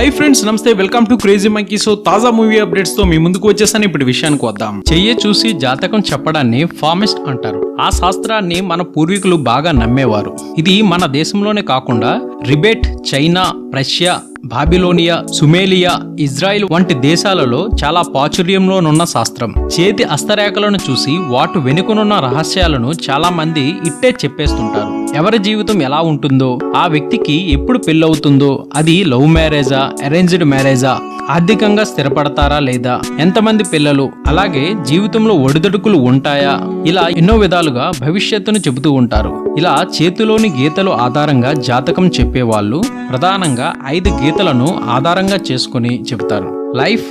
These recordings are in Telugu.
హై ఫ్రెండ్స్, నమస్తే. Welcome to crazy monkey. So తాజా మూవీ అప్డేట్స్ తో మీ ముందుకు వచ్చేసాను. ఇప్పుడు విషయానికి వద్దాం. చెయ్యి చూసి జాతకం చెప్పడాన్ని ఫార్మిస్ట్ అంటారు. ఆ శాస్త్రాన్ని మన పూర్వీకులు బాగా నమ్మేవారు. ఇది మన దేశంలోనే కాకుండా రిబెట్, చైనా, రష్యా, బాబిలోనియా, సుమేలియా, ఇజ్రాయిల్ వంటి దేశాలలో చాలా ప్రాచుర్యంలోనున్న శాస్త్రం. చేతి హస్తరేఖలను చూసి వాటి వెనుకనున్న రహస్యాలను చాలా మంది ఇట్టే చెప్పేస్తుంటారు. ఎవరి జీవితం ఎలా ఉంటుందో, ఆ వ్యక్తికి ఎప్పుడు పెళ్ళవుతుందో, అది లవ్ మ్యారేజా, అరేంజ్డ్ మ్యారేజా, ఆర్థికంగా స్థిరపడతారా లేదా, ఎంతమంది పిల్లలు, అలాగే జీవితంలో ఒడిదొడుకులు ఉంటాయా, ఇలా ఎన్నో విధాలుగా భవిష్యత్తును చెబుతూ ఉంటారు. ఇలా చేతిలోని గీతలు ఆధారంగా జాతకం చెప్పేవాళ్ళు ప్రధానంగా 5 గీతలను ఆధారంగా చేసుకుని చెబుతారు. Life,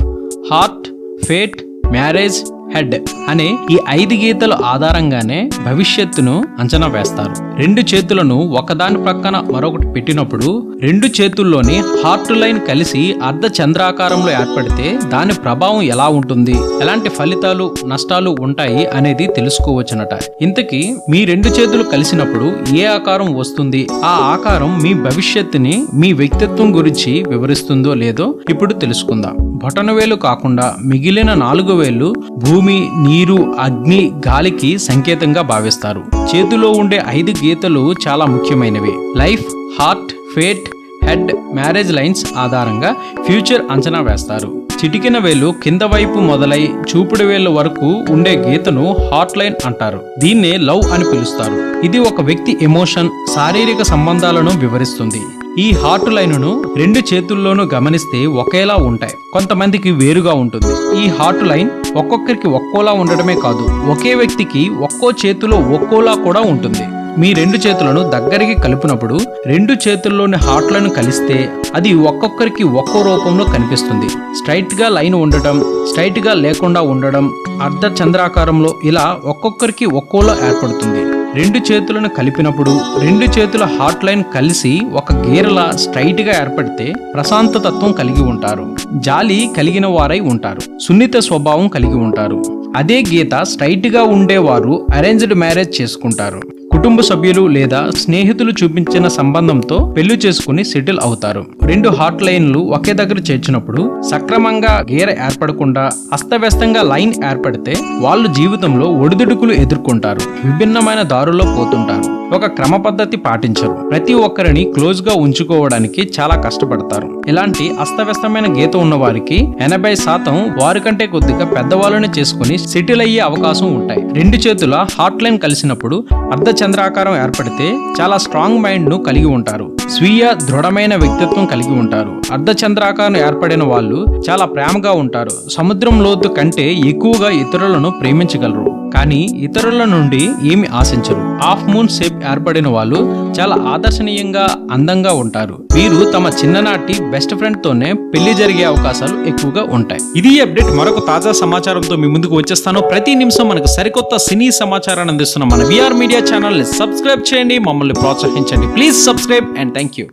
heart, fate, marriage, head అనే ఈ 5 గీతల ఆధారంగానే భవిష్యత్తును అంచనా వేస్తారు. 2 చేతులను ఒకదాని ప్రక్కన మరొకటి పెట్టినప్పుడు 2 చేతుల్లోని హార్ట్ లైన్ కలిసి అర్ధ చంద్రాకారంలో ఏర్పడితే దాని ప్రభావం ఎలా ఉంటుంది, ఎలాంటి ఫలితాలు, నష్టాలు ఉంటాయి అనేది తెలుసుకోవచ్చునట. ఇంతకీ మీ 2 చేతులు కలిసినప్పుడు ఏ ఆకారం వస్తుంది, ఆ ఆకారం మీ భవిష్యత్తుని, మీ వ్యక్తిత్వం గురించి వివరిస్తుందో లేదో ఇప్పుడు తెలుసుకుందాం. బొటనవేలు కాకుండా మిగిలిన 4 వేళ్లు భూమి, నీరు, అగ్ని, గాలికి సంకేతంగా భావిస్తారు. చేతిలో ఉండే 5 గీతలు చాలా ముఖ్యమైనవి. Life, heart, fate, head, marriage lines ఆధారంగా ఫ్యూచర్ అంచనా వేస్తారు. చిటికిన వేలు కింద వైపు మొదలై చూపుడు వేలు వరకు ఉండే గీతను హార్ట్ లైన్ అంటారు. దీన్నే లవ్ అని పిలుస్తారు. ఇది ఒక వ్యక్తి ఎమోషన్, శారీరక సంబంధాలను వివరిస్తుంది. ఈ హార్ట్ లైన్ను 2 చేతుల్లోనూ గమనిస్తే ఒకేలా ఉంటాయి, కొంతమందికి వేరుగా ఉంటుంది. ఈ హార్ట్ లైన్ ఒక్కొక్కరికి ఒక్కోలా ఉండడమే కాదు, ఒకే వ్యక్తికి ఒక్కో చేతిలో ఒక్కోలా కూడా ఉంటుంది. మీ 2 చేతులను దగ్గరికి కలిపినప్పుడు 2 చేతుల్లోని హార్ట్ లైన్ కలిస్తే అది ఒక్కొక్కరికి ఒక్కో రూపంలో కనిపిస్తుంది. స్ట్రైట్ గా లైన్ ఉండటం, స్ట్రైట్ గా లేకుండా ఉండడం, అర్ధ చంద్రాకారంలో, ఇలా ఒక్కొక్కరికి ఒక్కోలా ఏర్పడుతుంది. 2 చేతులను కలిపినప్పుడు 2 చేతుల హార్ట్ లైన్ కలిసి ఒక గీరలా స్ట్రైట్ గా ఏర్పడితే ప్రశాంతతత్వం కలిగి ఉంటారు, జాలి కలిగిన వారై ఉంటారు, సున్నిత స్వభావం కలిగి ఉంటారు. అదే గీత స్ట్రైట్ గా ఉండేవారు అరేంజ్డ్ మ్యారేజ్ చేసుకుంటారు. కుటుంబ సభ్యులు లేదా స్నేహితులు చూపించిన సంబంధంతో పెళ్లి చేసుకుని సెటిల్ అవుతారు. 2 హార్ట్ లైన్లు ఒకే దగ్గర చేర్చినప్పుడు సక్రమంగా గీర ఏర్పడకుండా అస్తవ్యస్తంగా లైన్ ఏర్పడితే వాళ్ళు జీవితంలో ఒడిదుడుకులు ఎదుర్కొంటారు, విభిన్నమైన దారుల్లో పోతుంటారు, ఒక క్రమ పద్ధతి పాటించరు, ప్రతి ఒక్కరిని క్లోజ్ గా ఉంచుకోవడానికి చాలా కష్టపడతారు. ఇలాంటి అస్తవ్యస్తమైన గీత ఉన్న వారికి 80% వారికంటే కొద్దిగా పెద్దవాళ్ళని చేసుకుని సెటిల్ అయ్యే అవకాశం ఉంటాయి. 2 చేతుల హార్ట్ లైన్ కలిసినప్పుడు అర్ధ చంద్రాకారం ఏర్పడితే చాలా స్ట్రాంగ్ మైండ్ ను కలిగి ఉంటారు, స్వీయ దృఢమైన వ్యక్తిత్వం కలిగి ఉంటారు. అర్ధ చంద్రాకారం ఏర్పడిన వాళ్ళు చాలా ప్రేమగా ఉంటారు, సముద్రం లోతు కంటే ఎక్కువగా ఇతరులను ప్రేమించగలరు, కానీ ఇతరుల నుండి ఏమి ఆశించరు. హాఫ్ మూన్ షేప్ ఏర్పడిన వాళ్ళు చాలా ఆదర్శనీయంగా, అందంగా ఉంటారు. వీరు తమ చిన్ననాటి బెస్ట్ ఫ్రెండ్ తోనే పెళ్లి జరిగే అవకాశాలు ఎక్కువగా ఉంటాయి. ఇది అప్డేట్. మరొక తాజా సమాచారంతో మీ ముందుకు వచ్చేస్తాను. ప్రతి నిమిషం మనకు సరికొత్త సినీ సమాచారాన్ని అందిస్తున్న మన విఆర్ మీడియా ఛానల్ ని సబ్స్క్రైబ్ చేయండి, మమ్మల్ని ప్రోత్సహించండి. Please subscribe and thank you.